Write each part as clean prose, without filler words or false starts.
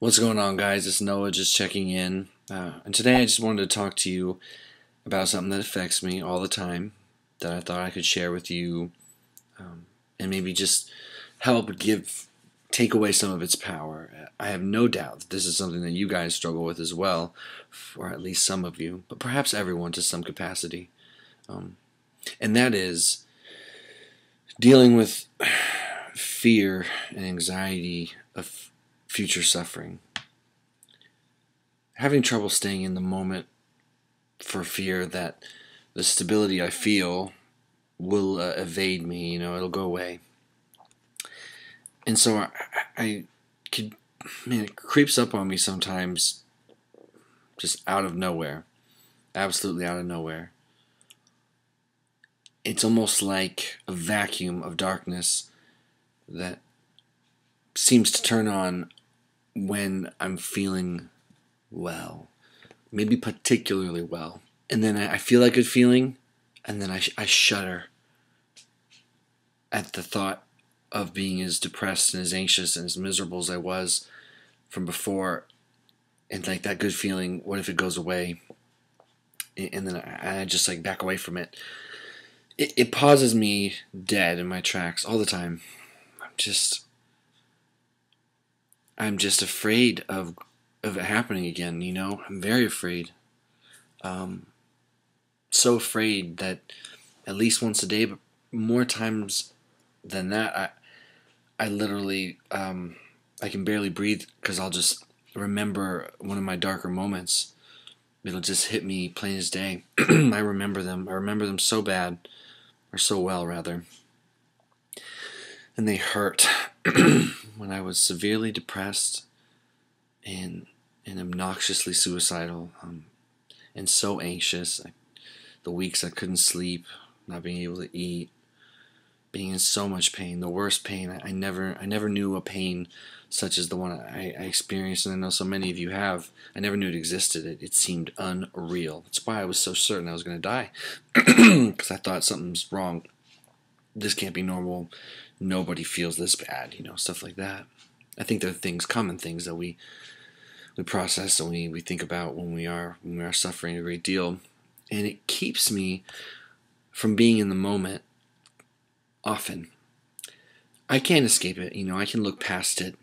What's going on, guys? It's Noah just checking in. And today I just wanted to talk to you about something that affects me all the time that I thought I could share with you, and maybe just help take away some of its power. I have no doubt that this is something that you guys struggle with as well, or at least some of you, but perhaps everyone to some capacity. And that is dealing with fear and anxiety of future suffering. Having trouble staying in the moment for fear that the stability I feel will evade me, it'll go away. And so I could, it creeps up on me sometimes just out of nowhere, absolutely out of nowhere. It's almost like a vacuum of darkness that seems to turn on when I'm feeling well, maybe particularly well. And then I feel that good feeling, and then I shudder at the thought of being as depressed and as anxious and as miserable as I was from before. And like that good feeling, what if it goes away? And then I just like back away from it. It pauses me dead in my tracks all the time. I'm just afraid of it happening again, I'm very afraid. So afraid that at least once a day, but more times than that, I literally, I can barely breathe because I'll just remember one of my darker moments. It'll just hit me plain as day. I remember them so bad, or so well, rather. And they hurt. When I was severely depressed and obnoxiously suicidal, and so anxious, the weeks I couldn't sleep, not being able to eat, being in so much pain, the worst pain. I never knew a pain such as the one I experienced, and I know so many of you have. I never knew it existed. It seemed unreal. That's why I was so certain I was going to die, because I thought something's wrong. This can't be normal. Nobody feels this bad, stuff like that. I think there are common things that we process and we think about when we are suffering a great deal, and it keeps me from being in the moment often. I can't escape it, I can look past it,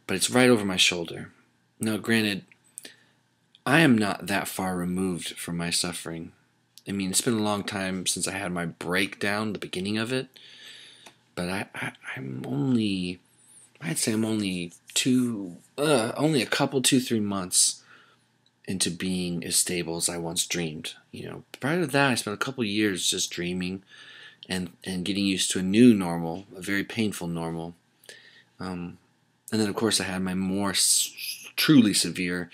but it's right over my shoulder. Now, granted, I am not that far removed from my suffering. I mean, it's been a long time since I had my breakdown, the beginning of it, but I'd say I'm only a couple, 2-3 months into being as stable as I once dreamed. Prior to that, I spent a couple years just dreaming and getting used to a new normal, a very painful normal. And then, of course, I had my more truly severe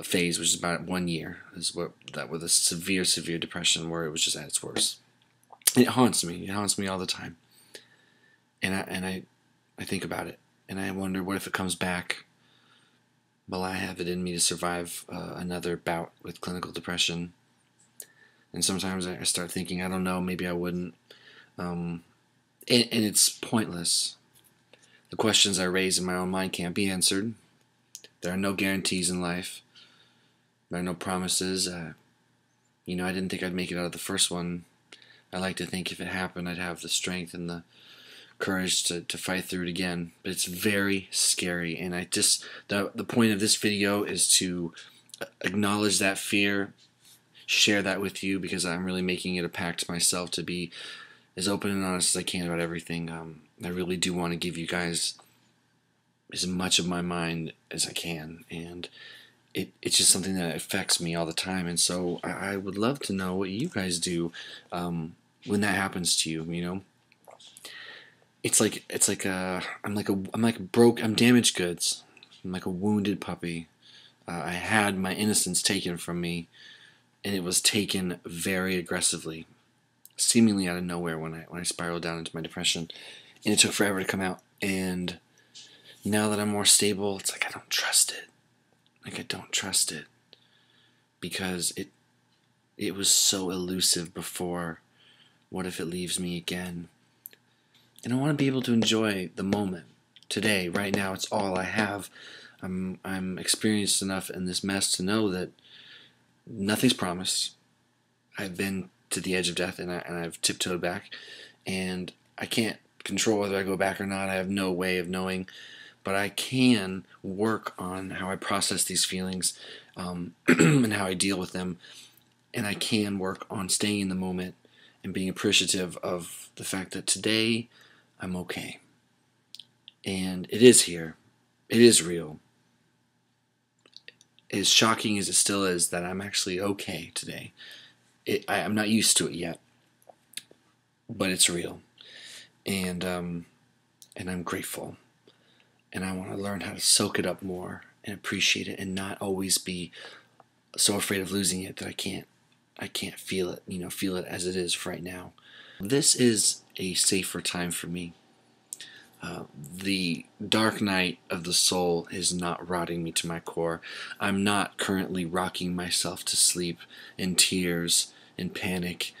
phase, which is about 1 year, with a severe depression where it was just at its worst. And it haunts me. It haunts me all the time. And I think about it, and I wonder, what if it comes back? Will I have it in me to survive another bout with clinical depression? And sometimes I start thinking, I don't know, maybe I wouldn't. And it's pointless. The questions I raise in my own mind can't be answered. There are no guarantees in life. There are no promises. I didn't think I'd make it out of the first one. I like to think if it happened, I'd have the strength and the courage to fight through it again. But it's very scary, and the point of this video is to acknowledge that fear, share that with you, because I'm really making it a pact to myself to be as open and honest as I can about everything. I really do want to give you guys as much of my mind as I can, and it's just something that affects me all the time. And so I would love to know what you guys do when that happens to you. I'm damaged goods. I'm like a wounded puppy. I had my innocence taken from me, and it was taken very aggressively, seemingly out of nowhere when I spiraled down into my depression, and it took forever to come out. And now that I'm more stable, it's like I don't trust it. Because it was so elusive before. What if it leaves me again? And I want to be able to enjoy the moment today, right now. It's all I have. I'm experienced enough in this mess to know that nothing's promised. I've been to the edge of death, and I've tiptoed back, and I can't control whether I go back or not. I have no way of knowing, but I can work on how I process these feelings, and how I deal with them, and I can work on staying in the moment and being appreciative of the fact that today I'm okay, and it is here. It is real. As shocking as it still is that I'm actually okay today. I'm not used to it yet, but it's real, and I'm grateful, and I want to learn how to soak it up more and appreciate it, and not always be so afraid of losing it that I can't feel it, feel it as it is right now. This is a safer time for me. The dark night of the soul is not rotting me to my core. I'm not currently rocking myself to sleep in tears and panic,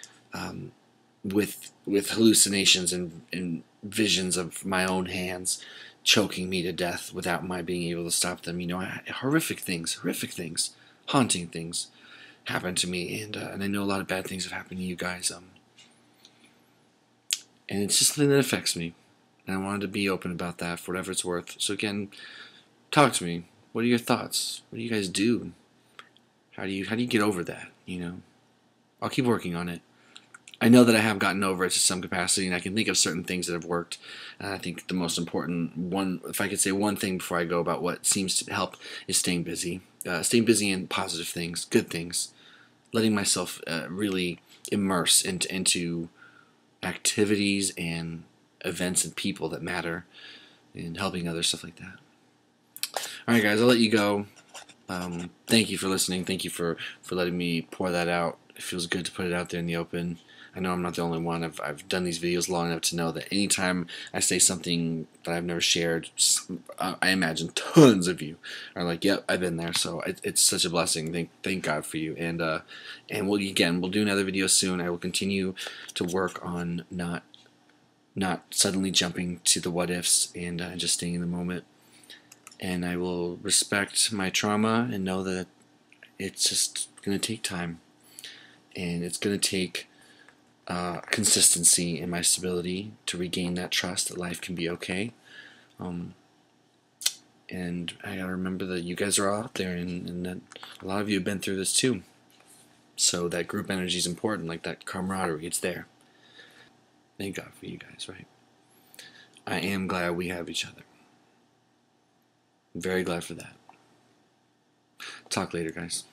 with hallucinations and visions of my own hands choking me to death without my being able to stop them. Horrific things, haunting things happen to me, and I know a lot of bad things have happened to you guys, and it's just something that affects me. And I wanted to be open about that for whatever it's worth. So again, talk to me. What are your thoughts? What do you guys do? How do you get over that? I'll keep working on it. I know that I have gotten over it to some capacity, and I can think of certain things that have worked. And I think the most important one, if I could say one thing before I go about what seems to help, is staying busy. Staying busy in positive things, good things. Letting myself really immerse into activities and events and people that matter, and helping others, stuff like that. Alright guys, I'll let you go. Thank you for listening. Thank you for letting me pour that out. It feels good to put it out there in the open. I know I'm not the only one. I've done these videos long enough to know that anytime I say something that I've never shared, I imagine tons of you are like, yep, I've been there. So it's such a blessing. Thank God for you. And we'll do another video soon. I will continue to work on not suddenly jumping to the what ifs, and just staying in the moment. And I will respect my trauma and know that it's just going to take time, and it's going to take consistency in my stability to regain that trust that life can be okay. And I gotta remember that you guys are all out there, and that a lot of you have been through this too. So that group energy is important, like that camaraderie, it's there. Thank God for you guys, right? I am glad we have each other. I'm very glad for that. Talk later, guys.